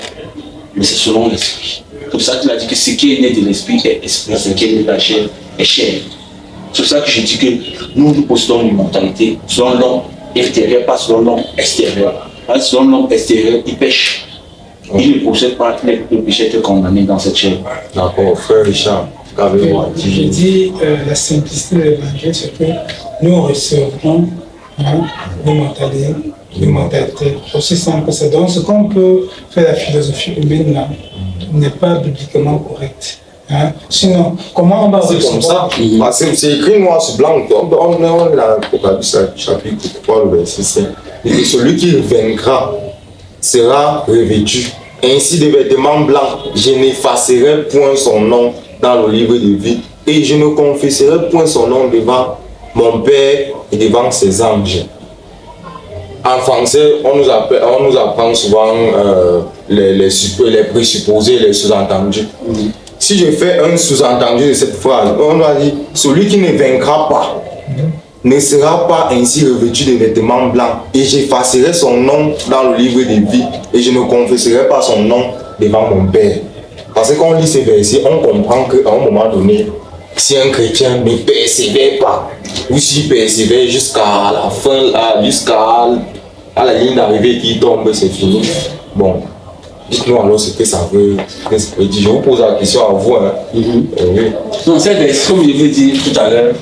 mais c'est selon l'esprit. C'est pour ça qu'il a dit que ce qui est né de l'esprit est esprit, ce qui est né de la chair est chair. C'est pour ça que je dis que nous possédons l'immortalité selon l'homme intérieur, pas selon l'homme extérieur. Selon l'homme extérieur, il pêche. Il ne possède pas, le péché est condamné dans cette chair. D'accord, frère Richard, qu'avez-vous dit? Je dis la simplicité de l'évangile, c'est que nous recevrons l'immortalité. Aussi simple que ça. Donc, ce qu'on peut faire la philosophie humaine là n'est pas bibliquement correct. Sinon, comment on va recevoir? C'est comme ça. Parce que c'est écrit noir sur blanc. On a l'Apocalypse chapitre 3, le verset 5. Et celui qui vaincra sera revêtu ainsi de vêtements blancs. Je n'effacerai point son nom dans le livre de vie et je ne confesserai point son nom devant mon Père et devant ses anges. En français, on nous apprend souvent les présupposés, les sous-entendus. Si je fais un sous-entendu de cette phrase, on a dit celui qui ne vaincra pas ne sera pas ainsi revêtu de vêtements blancs et j'effacerai son nom dans le livre de vie et je ne confesserai pas son nom devant mon Père. Parce que quand on lit ces versets, on comprend qu'à un moment donné, si un chrétien ne persévère pas, ou s'il persévère jusqu'à la fin, jusqu'à la ligne d'arrivée qui tombe, c'est fini. Bon, dites-nous alors ce que ça veut dire. Je vous pose la question à vous. Oui. Non, ces versets, comme je vous ai dit tout à l'heure,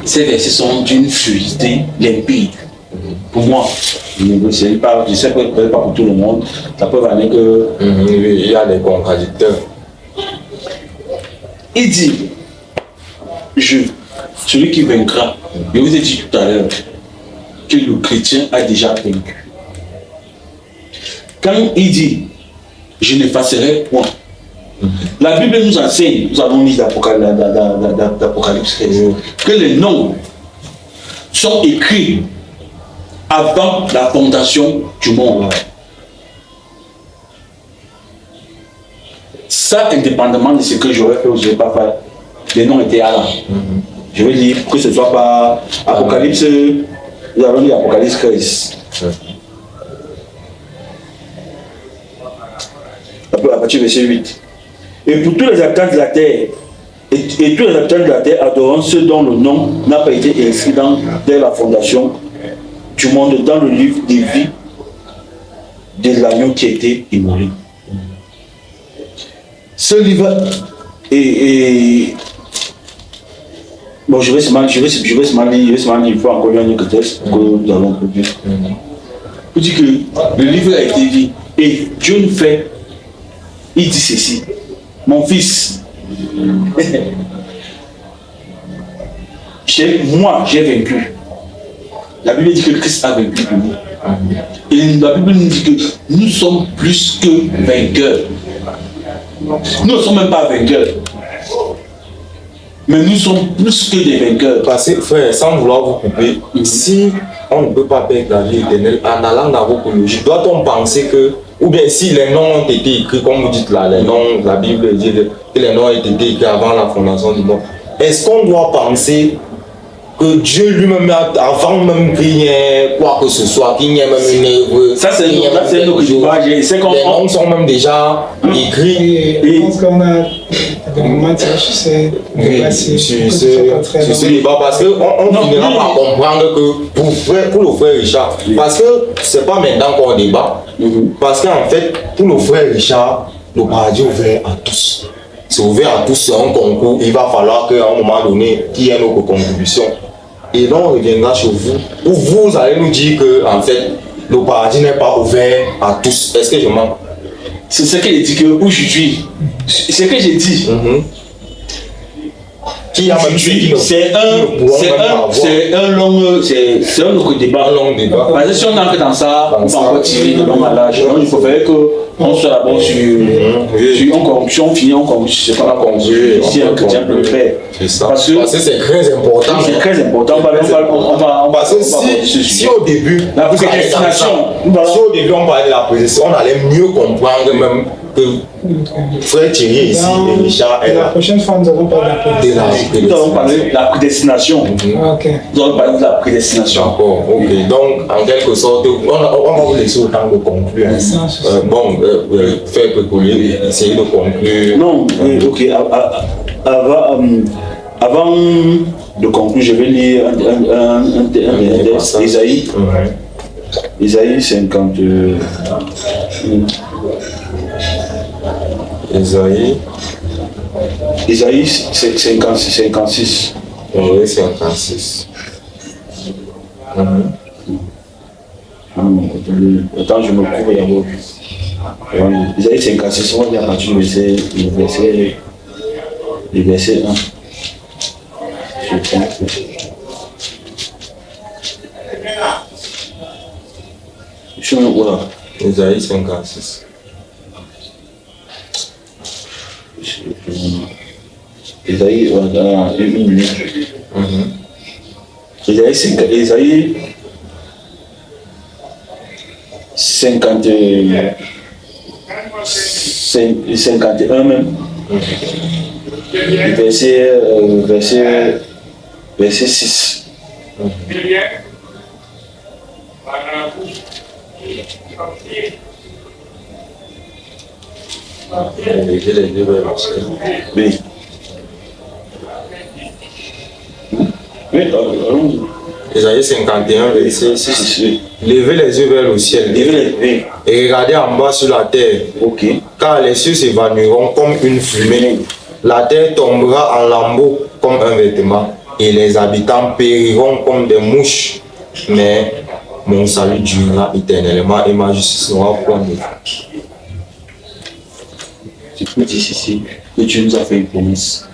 ces versets sont d'une fluidité limpide. Pour moi, je ne sais pas peut-être pas pour tout le monde, ça peut venir que... il y a des contradicteurs. Il dit, celui qui vaincra, je vous ai dit tout à l'heure, que le chrétien a déjà vaincu. Quand il dit, je n'effacerai point. La Bible nous enseigne, nous avons mis d'Apocalypse 13, que les noms sont écrits avant la fondation du monde. Ça, indépendamment de ce que j'aurais fait ou je n'aurais pas fait, les noms étaient là. Je veux dire, que ce ne soit pas Apocalypse, nous avons dit Apocalypse 13. À partir du verset 8. Et pour tous les habitants de la terre, Et tous les habitants de la terre adorant ceux dont le nom n'a pas été inscrit dès la fondation du monde dans le livre des vies de l'agneau qui a été immolé. Ce livre bon, je vais seulement lire, il faut encore lire un autre texte que nous allons produire. Il dit que le livre a été dit et Dieu nous fait, il dit ceci, mon fils, moi j'ai vaincu. La Bible dit que Christ a vaincu pour nous. Et la Bible nous dit que nous sommes plus que vainqueurs. Nous ne sommes même pas vainqueurs. Mais nous sommes plus que des vainqueurs. Parce que, frère, sans vouloir vous couper, si on ne peut pas perdre la vie éternelle en allant dans vos chronologies, doit-on penser que, ou bien si les noms ont été écrits, comme vous dites là, les noms, la Bible dit que les noms ont été écrits avant la fondation du monde, est-ce qu'on doit penser que Dieu lui-même, avant même qu'il y ait quoi que ce soit, qu'il y ait même une œuvre, ça c'est un autre débat. Les noms sont même déjà écrits. Je pense qu'on a des moments sur ce débat parce qu'on finira par comprendre que pour le frère Richard, parce que c'est pas maintenant qu'on débat, parce qu'en fait, pour le frère Richard, le paradis est ouvert à tous. C'est ouvert à tous, c'est un concours. Il va falloir qu'à un moment donné, qu'il y ait notre contribution. Et donc, on reviendra chez vous, où vous allez nous dire que, en fait, le paradis n'est pas ouvert à tous. Est-ce que je mens? C'est ce qu'il dit que aujourd'hui, c'est ce que j'ai dit. Qui a même c'est un autre débat. Parce que si on entre dans ça, on va encore tirer de long à l'âge. Donc il faudrait qu'on soit d'abord sur une conclusion, finit en conclusion. C'est pas la conclusion. Si un chrétien peut le faire. Parce que c'est très important. C'est très important. Parce que si au début, la prédestination, si au début on parlait de la prédestination, on allait mieux comprendre même que frère Thierry ici et Richard est là. La prochaine fois, nous allons parler de la prédestination. Nous allons parler de la prédestination. Nous allons parler de la prédestination. D'accord, ok. Donc, en quelque sorte, on va vous laisser autant de conclure. Bon, faire précoller, essayer de conclure. Non, ok. Avant de conclure, je vais lire un texte. Isaïe 50. Isaïe 56. Oui, 56. Attends, je me couvre d'abord. Isaïe 56, on va dire à partir du verset 1. Je prends. Voilà. Isaïe 56. Isaïe, voilà, une minute. Isaïe 51 même. Verset 6. Oui. Oui, allons-y. Isaïe 51, verset 6. Levez les yeux vers le ciel et regardez en bas sur la terre. Car les cieux s'évanouiront comme une fumée. La terre tombera en lambeaux comme un vêtement et les habitants périront comme des mouches. Mais mon salut durera éternellement et ma justice n'aura point de fin. C'est plus difficile que Dieu nous a fait une promesse.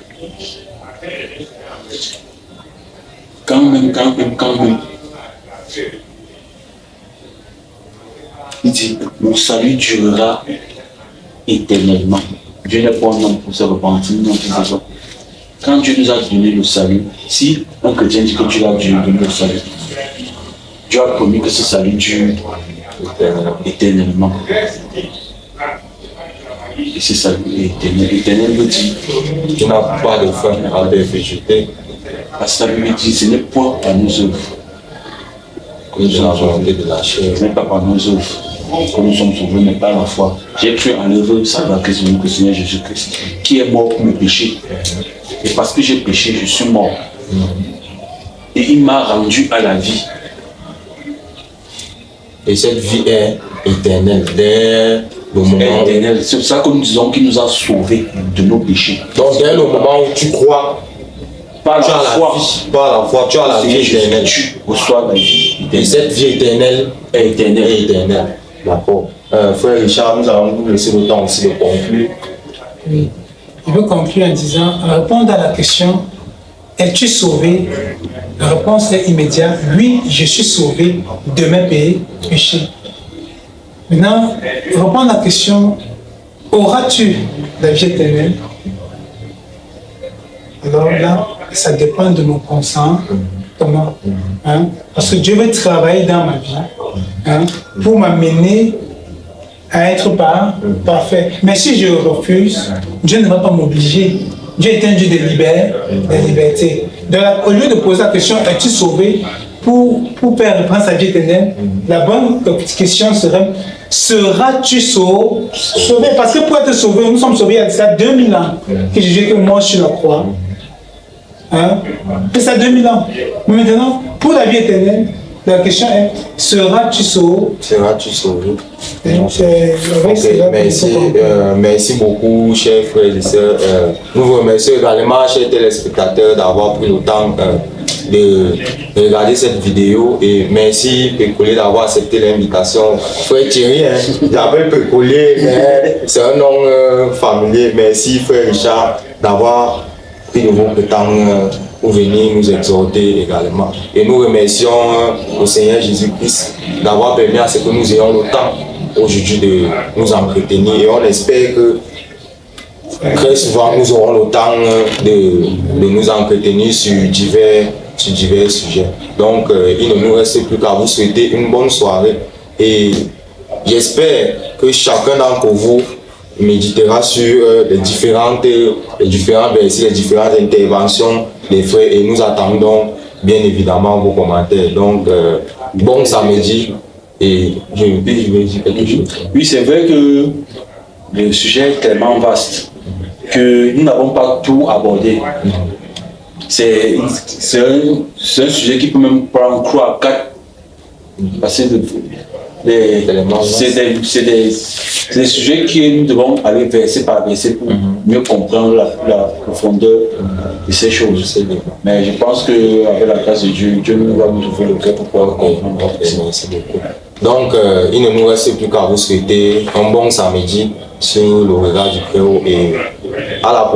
Quand même. Il dit, mon salut durera éternellement. Dieu n'est pas un homme pour se repentir, non, c'est ça. Quand Dieu nous a donné le salut, si un chrétien dit que Dieu a donné le salut, Dieu a promis que ce salut dure éternellement. Et c'est salut éternel. Éternel veut dire, Tu n'as pas de fin à perpétuité. parce que la Bible dit, ce n'est point par nos œuvres que nous De la sommes sauvés. volonté de la chair. Ce n'est pas par nos œuvres que nous sommes sauvés, mais par la foi. J'ai cru en l'œuvre salvatrice de notre Seigneur Jésus-Christ, qui est mort pour mes péchés et parce que j'ai péché, je suis mort. Et il m'a rendu à la vie. Et cette vie est éternelle. Dès le moment Éternel. C'est pour ça que nous disons qu'il nous a sauvés de nos péchés. Donc, dès le moment où tu crois, Par tu la as la foi, vie. Par la foi, tu as la vie éternelle. tu reçois la vie Et éternelle. cette vie éternelle Est éternelle. est éternelle. D'accord. Frère Richard, nous allons vous laisser le temps aussi de conclure. Oui. Je veux conclure en disant, répondre à la question, es-tu sauvé? La réponse est immédiate, oui, je suis sauvé de mes péchés. Maintenant, répondre à la question, auras-tu la vie éternelle? Alors là, ça dépend de mon conscience. Comment? Hein? Parce que Dieu veut travailler dans ma vie, hein, pour m'amener à être parfait. Mais si je refuse, Dieu ne va pas m'obliger. Dieu est un Dieu de liberté. Donc, au lieu de poser la question, es-tu sauvé pour faire reprendre sa vie éternelle, la bonne question serait, seras-tu sauvé? Parce que pour être sauvé, nous sommes sauvés il y a ça 2000 ans que Jésus est mort sur la croix. Hein? C'est ça 2000 ans. Mais maintenant, pour la vie éternelle, la question est, seras-tu sauvé? Seras-tu sauvé? Merci. Merci beaucoup, chers frères et sœurs. Nous vous remercions également, chers téléspectateurs, d'avoir pris le temps de regarder cette vidéo. Et merci, Pécolé, d'avoir accepté l'invitation. Frère Thierry, hein, j'avais Pécolé, mais c'est un nom familier. Merci, frère Richard, d'avoir pris de votre temps pour venir nous exhorter également. Et nous remercions le Seigneur Jésus-Christ d'avoir permis à ce que nous ayons le temps aujourd'hui de nous entretenir. Et on espère que très souvent nous aurons le temps de nous entretenir sur divers sujets. Donc il ne nous reste plus qu'à vous souhaiter une bonne soirée. Et j'espère que chacun d'entre vous méditera sur les différents versets, les différentes interventions des frères, et nous attendons bien évidemment vos commentaires. Donc, bon samedi, et je vais dire quelque chose. Oui, c'est vrai que le sujet est tellement vaste que nous n'avons pas tout abordé. C'est un sujet qui peut même prendre 3 à 4 parce que c'est des sujets que nous devons aller verset par verset pour mieux comprendre la profondeur de ces choses. Mais je pense qu'avec la grâce de Dieu, Dieu nous va nous ouvrir le cœur pour pouvoir comprendre. Merci beaucoup. Donc, il ne nous reste plus qu'à vous souhaiter un bon samedi sur le regard du Créo et à la prochaine.